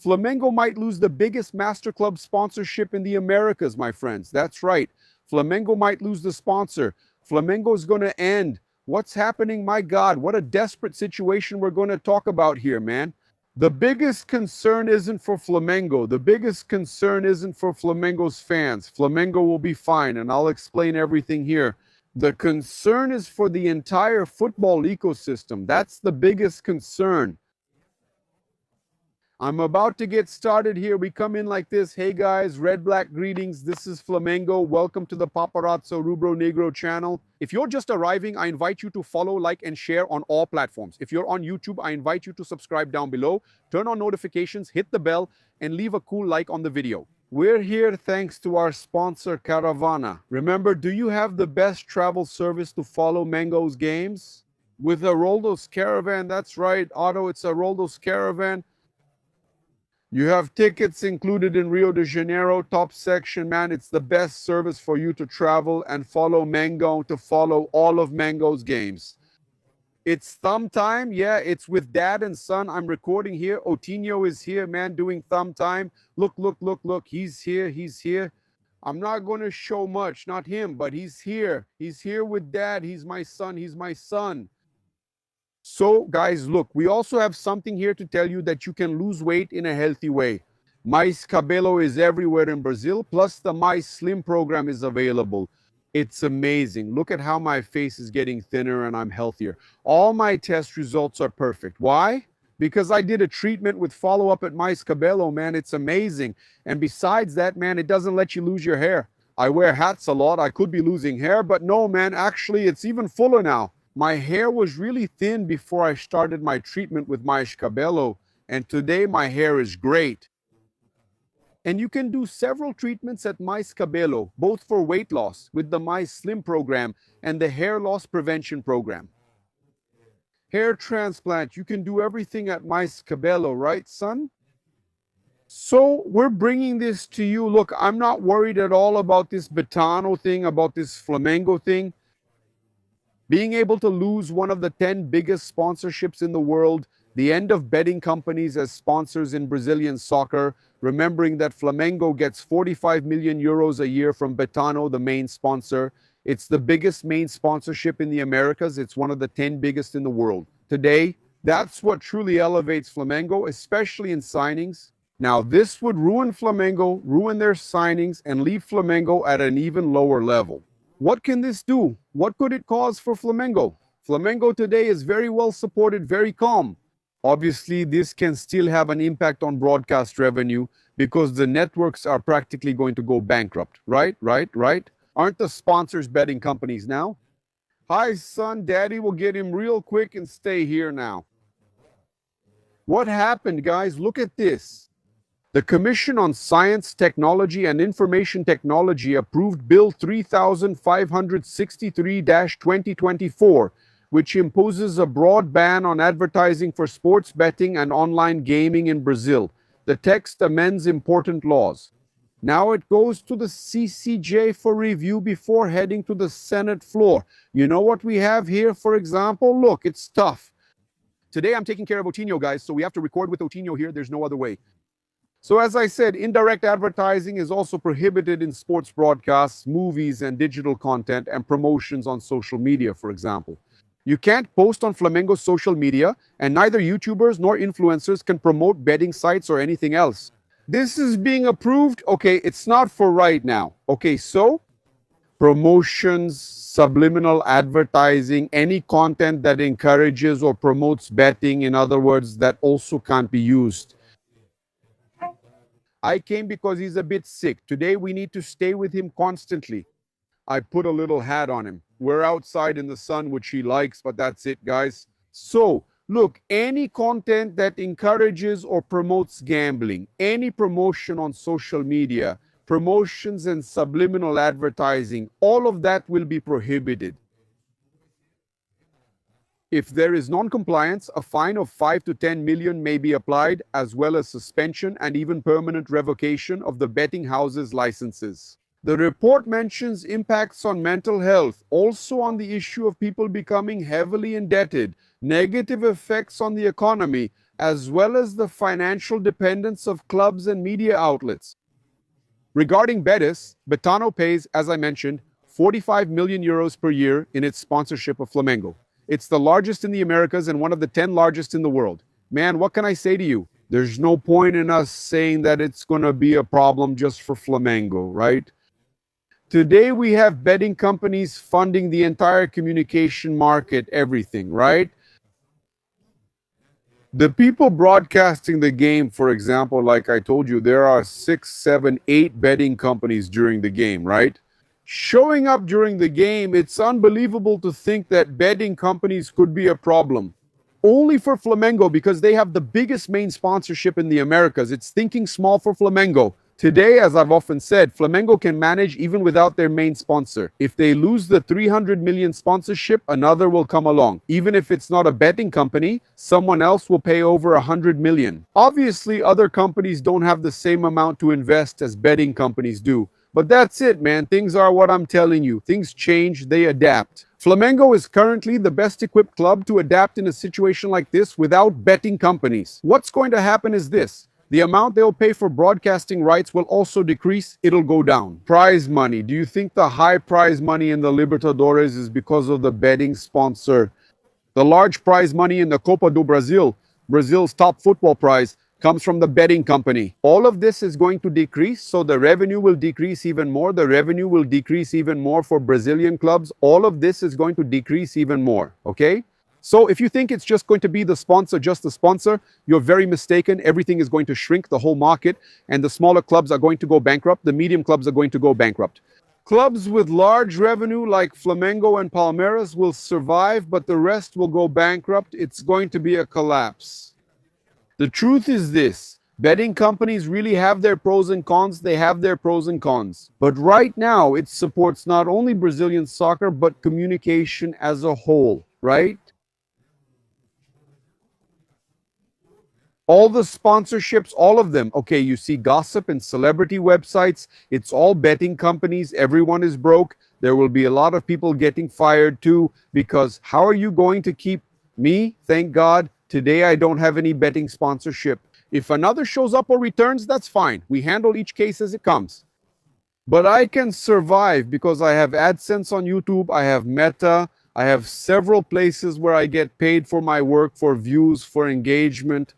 Flamengo might lose the biggest master club sponsorship in the Americas, my friends. That's right. Flamengo might lose the sponsor. Flamengo is going to end. What's happening? My God, what a desperate situation we're going to talk about here, man. The biggest concern isn't for Flamengo. The biggest concern isn't for Flamengo's fans. Flamengo will be fine, and I'll explain everything here. The concern is for the entire football ecosystem. That's the biggest concern. I'm about to get started here. We come in like this. Hey guys, red black greetings. This is Flamengo. Welcome to the Paparazzo Rubro Negro channel. If you're just arriving, I invite you to follow, like, and share on all platforms. If you're on YouTube, I invite you to subscribe down below, turn on notifications, hit the bell, and leave a cool like on the video. We're here thanks to our sponsor, Caravana. Remember, do you have the best travel service to follow Mango's games? With Aroldo's Caravan, that's right, Otto, it's Aroldo's Caravan. You have tickets included in Rio de Janeiro, top section, man. It's the best service for you to travel and follow Mango, to follow all of Mango's games. It's thumb time. Yeah, it's with dad and son. I'm recording here. Otinho is here, man, doing thumb time. Look, look, look, look. He's here. He's here. I'm not going to show much, not him, but he's here. He's here with dad. He's my son. He's my son. So guys, look, we also have something here to tell you that you can lose weight in a healthy way. Mais Cabelo is everywhere in Brazil, plus the Mais Slim program is available. It's amazing. Look at how my face is getting thinner and I'm healthier. All my test results are perfect. Why? Because I did a treatment with follow-up at Mais Cabelo, man. It's amazing. And besides that, man, it doesn't let you lose your hair. I wear hats a lot. I could be losing hair, but no, man, actually, it's even fuller now. My hair was really thin before I started my treatment with Mais Cabelo, and today my hair is great. And you can do several treatments at Mais Cabelo, both for weight loss with the Mais Slim program and the hair loss prevention program. Hair transplant, you can do everything at Mais Cabelo, right, son? So we're bringing this to you. Look, I'm not worried at all about this Betano thing, about this Flamengo thing. Being able to lose one of the 10 biggest sponsorships in the world, the end of betting companies as sponsors in Brazilian soccer, remembering that Flamengo gets 45 million euros a year from Betano, the main sponsor. It's the biggest main sponsorship in the Americas. It's one of the 10 biggest in the world. Today, that's what truly elevates Flamengo, especially in signings. Now, this would ruin Flamengo, ruin their signings, and leave Flamengo at an even lower level. What can this do? What could it cause for Flamengo? Flamengo today is very well supported, very calm. Obviously, this can still have an impact on broadcast revenue because the networks are practically going to go bankrupt, right? Aren't the sponsors betting companies now? Hi, son, daddy will get him real quick and stay here now. What happened, guys? Look at this. The Commission on Science, Technology and Information Technology approved Bill 3563-2024, which imposes a broad ban on advertising for sports betting and online gaming in Brazil. The text amends important laws. Now it goes to the CCJ for review before heading to the Senate floor. You know what we have here, for example? Look, it's tough. Today I'm taking care of Otinho, guys, so we have to record with Otinho here. There's no other way. So as I said, indirect advertising is also prohibited in sports broadcasts, movies, and digital content, and promotions on social media, for example. You can't post on Flamengo's social media, and neither YouTubers nor influencers can promote betting sites or anything else. This is being approved. Okay, it's not for right now. Okay, so promotions, subliminal advertising, any content that encourages or promotes betting, in other words, that also can't be used. I came because he's a bit sick. Today we need to stay with him constantly. I put a little hat on him. We're outside in the sun, which he likes, but that's it, guys. So, look, any content that encourages or promotes gambling, any promotion on social media, promotions and subliminal advertising, all of that will be prohibited. If there is non-compliance, a fine of 5 to 10 million may be applied, as well as suspension and even permanent revocation of the betting houses' licenses. The report mentions impacts on mental health, also on the issue of people becoming heavily indebted, negative effects on the economy, as well as the financial dependence of clubs and media outlets. Regarding Betis, Betano pays, as I mentioned, 45 million euros per year in its sponsorship of Flamengo. It's the largest in the Americas and one of the 10 largest in the world. Man, what can I say to you? There's no point in us saying that it's going to be a problem just for Flamengo, right? Today we have betting companies funding the entire communication market, everything, right? The people broadcasting the game, for example, like I told you, there are 6, 7, 8 betting companies during the game, right? Showing up during the game, it's unbelievable to think that betting companies could be a problem. Only for Flamengo, because they have the biggest main sponsorship in the Americas. It's thinking small for Flamengo. Today, as I've often said, Flamengo can manage even without their main sponsor. If they lose the 300 million sponsorship, another will come along. Even if it's not a betting company, someone else will pay over 100 million. Obviously, other companies don't have the same amount to invest as betting companies do. But that's it, man. Things are what I'm telling you. Things change, they adapt. Flamengo is currently the best equipped club to adapt in a situation like this without betting companies. What's going to happen is this. The amount they'll pay for broadcasting rights will also decrease. It'll go down. Prize money. Do you think the high prize money in the Libertadores is because of the betting sponsor? The large prize money in the Copa do Brasil, Brazil's top football prize, comes from the betting company. All of this is going to decrease, so the revenue will decrease even more. The revenue will decrease even more for Brazilian clubs. All of this is going to decrease even more, okay? So if you think it's just going to be the sponsor, just the sponsor, you're very mistaken. Everything is going to shrink, the whole market, and the smaller clubs are going to go bankrupt. The medium clubs are going to go bankrupt. Clubs with large revenue like Flamengo and Palmeiras will survive, but the rest will go bankrupt. It's going to be a collapse. The truth is this. Betting companies really have their pros and cons. They have their pros and cons. But right now, it supports not only Brazilian soccer, but communication as a whole, right? All the sponsorships, all of them. Okay, you see gossip and celebrity websites. It's all betting companies. Everyone is broke. There will be a lot of people getting fired too, because how are you going to keep me? Thank God, today I don't have any betting sponsorship. If another shows up or returns, that's fine. We handle each case as it comes. But I can survive because I have AdSense on YouTube. I have Meta. I have several places where I get paid for my work, for views, for engagement.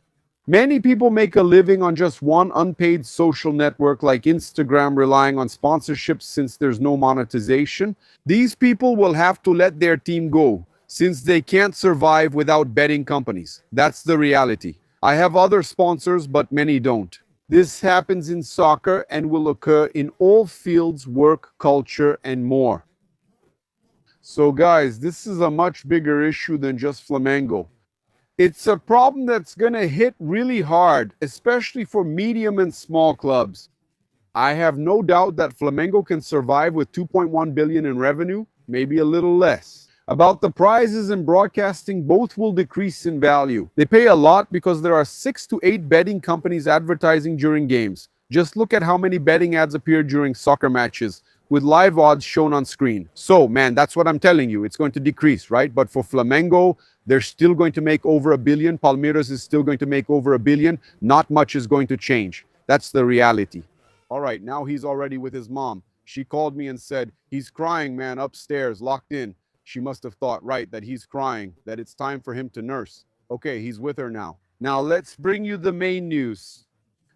Many people make a living on just one unpaid social network like Instagram, relying on sponsorships since there's no monetization. These people will have to let their team go since they can't survive without betting companies. That's the reality. I have other sponsors, but many don't. This happens in soccer and will occur in all fields, work, culture, and more. So guys, this is a much bigger issue than just Flamengo. It's a problem that's going to hit really hard, especially for medium and small clubs. I have no doubt that Flamengo can survive with 2.1 billion in revenue, maybe a little less. About the prizes and broadcasting, both will decrease in value. They pay a lot because there are 6 to 8 betting companies advertising during games. Just look at how many betting ads appear during soccer matches, with live odds shown on screen. So, man, that's what I'm telling you. It's going to decrease, right? But for Flamengo, they're still going to make over 1 billion. Palmeiras is still going to make over 1 billion. Not much is going to change. That's the reality. All right, now he's already with his mom. She called me and said, he's crying, man, upstairs, locked in. She must have thought, right, that he's crying, that it's time for him to nurse. Okay, he's with her now. Now let's bring you the main news.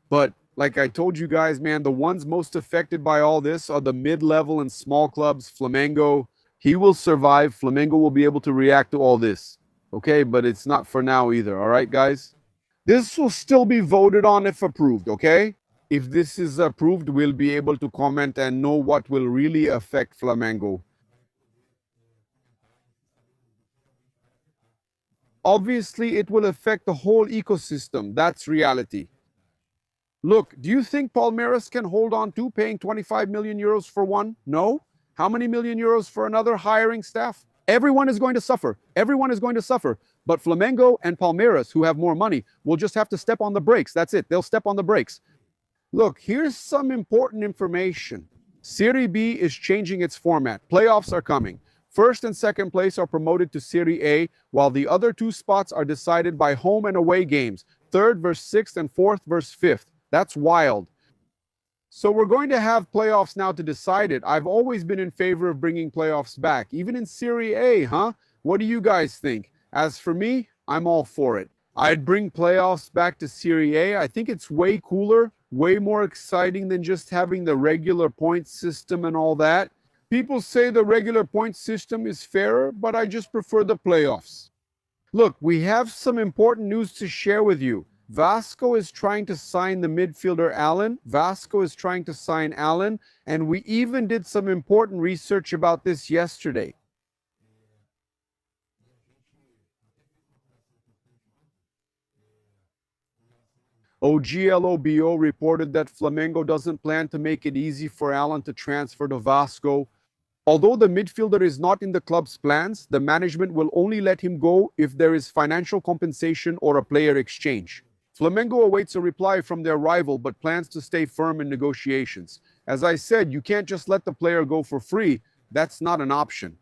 But like I told you guys, man, the ones most affected by all this are the mid-level and small clubs. Flamengo, he will survive. Flamengo will be able to react to all this. Okay, but it's not for now either. All right, guys? This will still be voted on if approved, okay? If this is approved, we'll be able to comment and know what will really affect Flamengo. Obviously, it will affect the whole ecosystem. That's reality. Look, do you think Palmeiras can hold on to paying 25 million euros for one? No. How many million euros for another, hiring staff? Everyone is going to suffer. Everyone is going to suffer. But Flamengo and Palmeiras, who have more money, will just have to step on the brakes. That's it. They'll step on the brakes. Look, here's some important information. Serie B is changing its format. Playoffs are coming. First and second place are promoted to Serie A, while the other two spots are decided by home and away games, third versus sixth and fourth versus fifth. That's wild. So we're going to have playoffs now to decide it. I've always been in favor of bringing playoffs back, even in Serie A, huh? What do you guys think? As for me, I'm all for it. I'd bring playoffs back to Serie A. I think it's way cooler, way more exciting than just having the regular point system and all that. People say the regular point system is fairer, but I just prefer the playoffs. Look, we have some important news to share with you. Vasco is trying to sign the midfielder Allen. Vasco is trying to sign Allen, and we even did some important research about this yesterday. OGLOBO reported that Flamengo doesn't plan to make it easy for Allen to transfer to Vasco. Although the midfielder is not in the club's plans, the management will only let him go if there is financial compensation or a player exchange. Flamengo awaits a reply from their rival but plans to stay firm in negotiations. As I said, you can't just let the player go for free. That's not an option.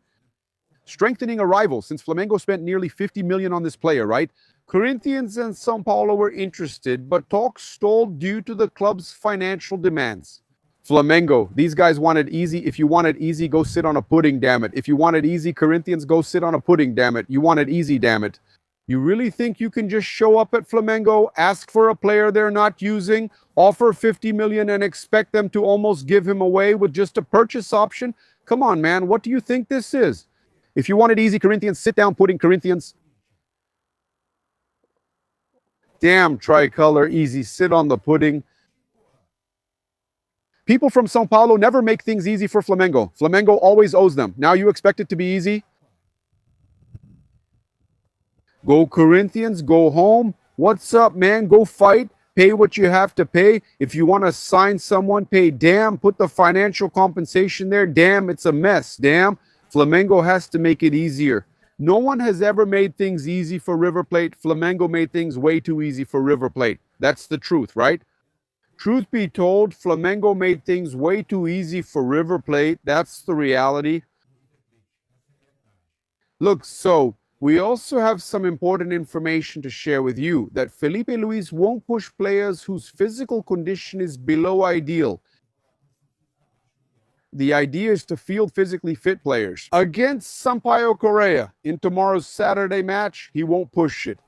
Strengthening a rival, since Flamengo spent nearly 50 million on this player, right? Corinthians and São Paulo were interested, but talks stalled due to the club's financial demands. Flamengo, these guys wanted easy. If you wanted easy, go sit on a pudding, damn it. If you wanted easy, Corinthians, go sit on a pudding, damn it. You wanted easy, damn it. You really think you can just show up at Flamengo, ask for a player they're not using, offer 50 million and expect them to almost give him away with just a purchase option? Come on, man. What do you think this is? If you wanted easy, Corinthians, sit down, pudding, Corinthians. Damn, tricolor, easy, sit on the pudding. People from Sao Paulo never make things easy for Flamengo. Flamengo always owes them. Now you expect it to be easy? Go Corinthians, go home. What's up, man? Go fight. Pay what you have to pay. If you want to sign someone, pay. Damn, put the financial compensation there. Damn, it's a mess. Damn, Flamengo has to make it easier. No one has ever made things easy for River Plate. Flamengo made things way too easy for River Plate. That's the truth, right? Truth be told, Flamengo made things way too easy for River Plate. That's the reality. Look, so we also have some important information to share with you that Filipe Luís won't push players whose physical condition is below ideal. The idea is to field physically fit players. Against Sampaio Correa in tomorrow's Saturday match, he won't push it.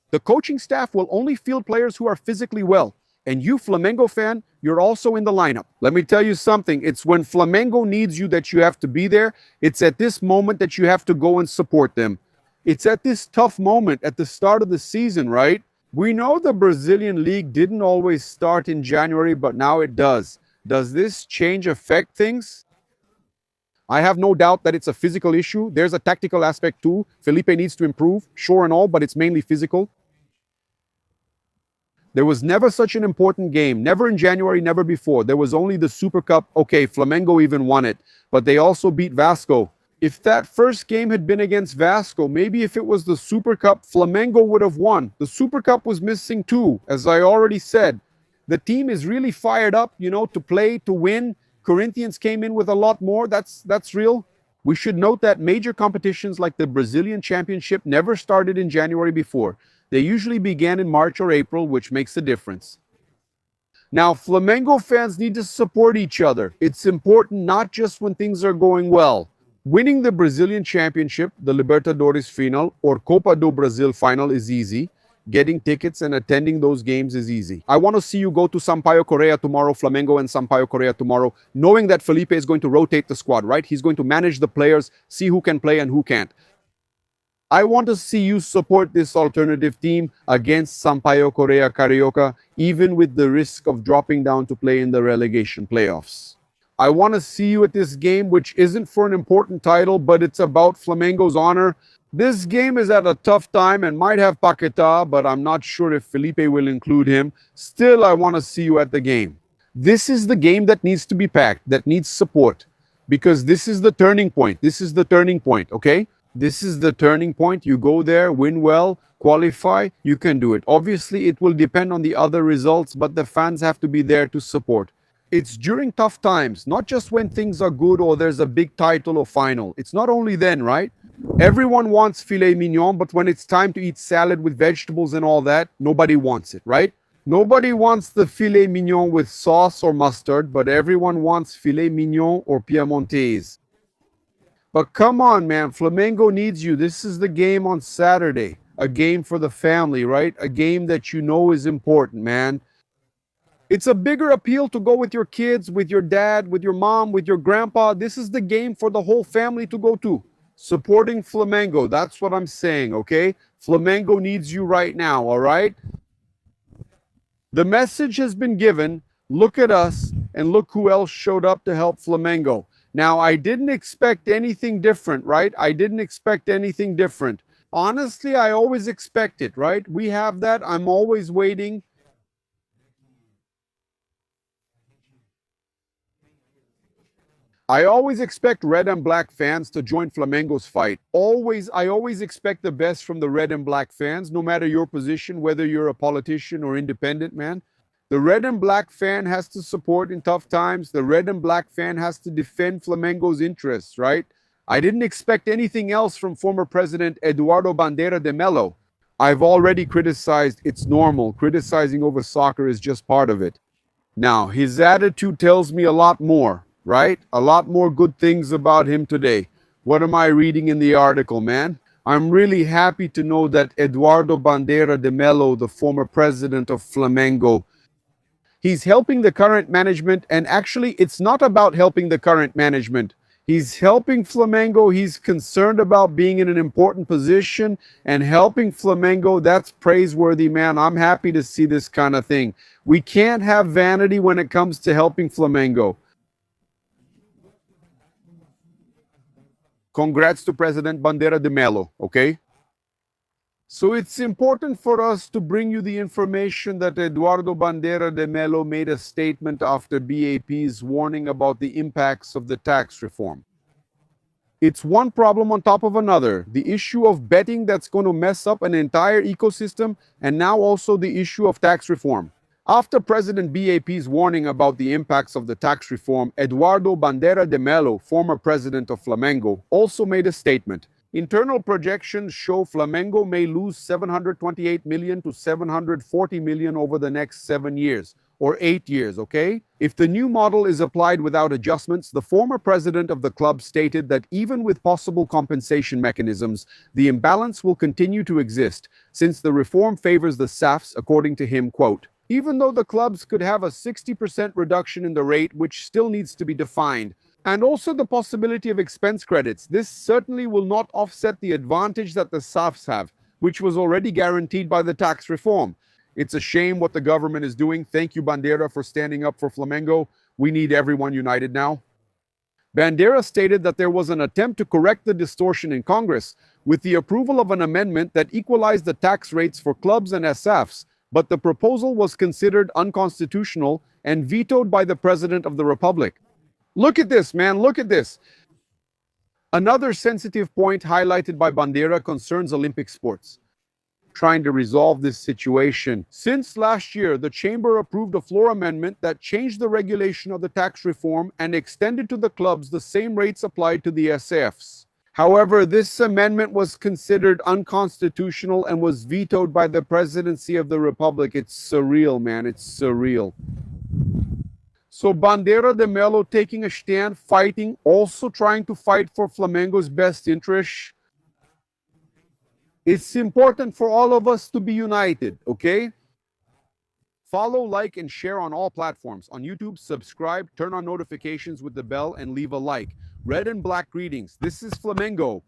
The coaching staff will only field players who are physically well. And you, Flamengo fan, you're also in the lineup. Let me tell you something. It's when Flamengo needs you that you have to be there. It's at this moment that you have to go and support them. It's at this tough moment at the start of the season, right? We know the Brazilian league didn't always start in January, but now it does. Does this change affect things? I have no doubt that it's a physical issue. There's a tactical aspect too. Filipe needs to improve, sure and all, but it's mainly physical. There was never such an important game. Never in January, never before. There was only the Super Cup. Okay, Flamengo even won it, but they also beat Vasco. If that first game had been against Vasco, maybe if it was the Super Cup, Flamengo would have won. The Super Cup was missing too, as I already said. The team is really fired up, to play, to win. Corinthians came in with a lot more. That's real. We should note that major competitions like the Brazilian Championship never started in January before. They usually began in March or April, which makes a difference. Now, Flamengo fans need to support each other. It's important not just when things are going well. Winning the Brazilian Championship, the Libertadores final, or Copa do Brasil final is easy. Getting tickets and attending those games is easy. I want to see you go to Sampaio Correa tomorrow, Flamengo and Sampaio Correa tomorrow, knowing that Filipe is going to rotate the squad, right? He's going to manage the players, see who can play and who can't. I want to see you support this alternative team against Sampaio Correa Carioca, even with the risk of dropping down to play in the relegation playoffs. I want to see you at this game, which isn't for an important title, but it's about Flamengo's honor. This game is at a tough time and might have Paquetá, but I'm not sure if Filipe will include him. Still, I want to see you at the game. This is the game that needs to be packed, that needs support, because this is the turning point. This is the turning point, okay? This is the turning point. You go there, win well, qualify, you can do it. Obviously, it will depend on the other results, but the fans have to be there to support. It's during tough times, not just when things are good or there's a big title or final. It's not only then, right? Everyone wants filet mignon, but when it's time to eat salad with vegetables and all that, nobody wants it, right? Nobody wants the filet mignon with sauce or mustard, but everyone wants filet mignon or Piemontese. But come on, man, Flamengo needs you. This is the game on Saturday. A game for the family, right? A game that you know is important, man. It's a bigger appeal to go with your kids, with your dad, with your mom, with your grandpa. This is the game for the whole family to go to. Supporting Flamengo. That's what I'm saying, okay? Flamengo needs you right now, all right? The message has been given. Look at us, and look who else showed up to help Flamengo. Now, I didn't expect anything different, right? I didn't expect anything different. Honestly, I always expect it, right? We have that. I'm always waiting. I always expect red and black fans to join Flamengo's fight. I always expect the best from the red and black fans, no matter your position, whether you're a politician or independent, man. The red and black fan has to support in tough times. The red and black fan has to defend Flamengo's interests, right? I didn't expect anything else from former President Eduardo Bandeira de Mello. I've already criticized. It's normal. Criticizing over soccer is just part of it. Now, his attitude tells me a lot more, right? A lot more good things about him today. What am I reading in the article, man? I'm really happy to know that Eduardo Bandeira de Mello, the former president of Flamengo, he's helping the current management, and actually, it's not about helping the current management. He's helping Flamengo. He's concerned about being in an important position and helping Flamengo. That's praiseworthy, man. I'm happy to see this kind of thing. We can't have vanity when it comes to helping Flamengo. Congrats to President Bandeira de Mello, okay? So it's important for us to bring you the information that Eduardo Bandeira de Mello made a statement after BAP's warning about the impacts of the tax reform. It's one problem on top of another. The issue of betting that's going to mess up an entire ecosystem, and now also the issue of tax reform. After President BAP's warning about the impacts of the tax reform, Eduardo Bandeira de Mello, former president of Flamengo, also made a statement. Internal projections show Flamengo may lose 728 million to 740 million over the next 7 years, or 8 years, okay? If the new model is applied without adjustments, the former president of the club stated that even with possible compensation mechanisms, the imbalance will continue to exist, since the reform favors the SAFs, according to him, quote, even though the clubs could have a 60% reduction in the rate, which still needs to be defined, and also the possibility of expense credits, this certainly will not offset the advantage that the SAFs have, which was already guaranteed by the tax reform. It's a shame what the government is doing. Thank you, Bandeira, for standing up for Flamengo. We need everyone united now. Bandeira stated that there was an attempt to correct the distortion in Congress with the approval of an amendment that equalized the tax rates for clubs and SAFs, but the proposal was considered unconstitutional and vetoed by the President of the Republic. Look at this, man, look at this. Another sensitive point highlighted by Bandeira concerns Olympic sports. Trying to resolve this situation. Since last year, the chamber approved a floor amendment that changed the regulation of the tax reform and extended to the clubs the same rates applied to the SAFs. However, this amendment was considered unconstitutional and was vetoed by the presidency of the Republic. It's surreal, man. It's surreal. So Bandeira de Mello taking a stand, fighting, also trying to fight for Flamengo's best interest. It's important for all of us to be united, okay? Follow, like, and share on all platforms. On YouTube, subscribe, turn on notifications with the bell, and leave a like. Red and black greetings. This is Flamengo.